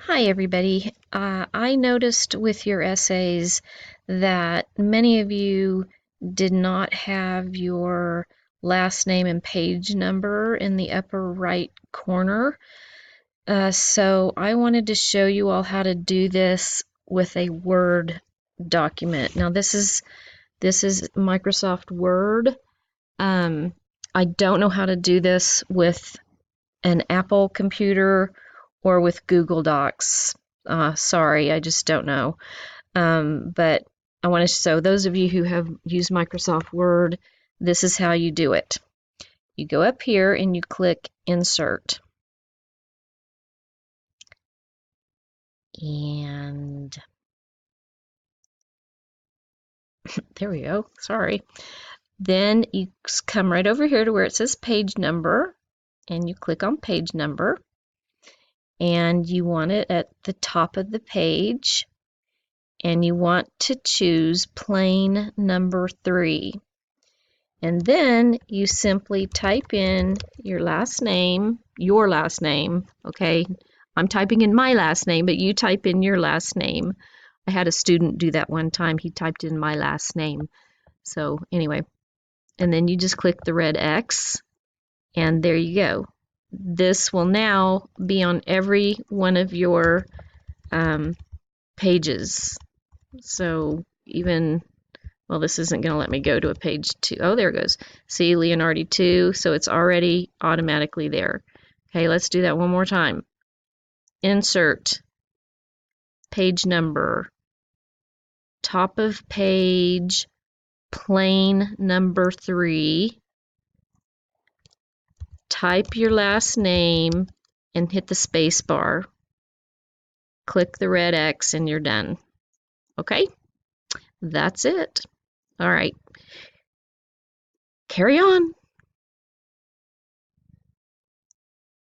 Hi, everybody. I noticed with your essays that many of you did not have your last name and page number in the upper right corner. So I wanted to show you all how to do this with a Word document. Now this is Microsoft Word. I don't know how to do this with an Apple computer or with Google Docs. Sorry, I just don't know. But I want to show those of you who have used Microsoft Word, this is how you do it. You go up here and you click Insert. And there we go. Sorry. Then you come right over here to where it says Page Number, and you click on Page Number. And you want it at the top of the page. And you want to choose plain number 3. And then you simply type in your last name, okay? I'm typing in my last name, but you type in your last name. I had a student do that one time. He typed in my last name. So anyway, and then you just click the red X, and there you go. This will now be on every one of your pages. So even, well, this isn't going to let me go to a page 2. Oh, there it goes. See, Leonardi 2, so it's already automatically there. Okay, let's do that one more time. Insert, page number, top of page, plain number 3, type your last name, and hit the space bar. Click the red X and you're done. Okay, that's it. All right, carry on.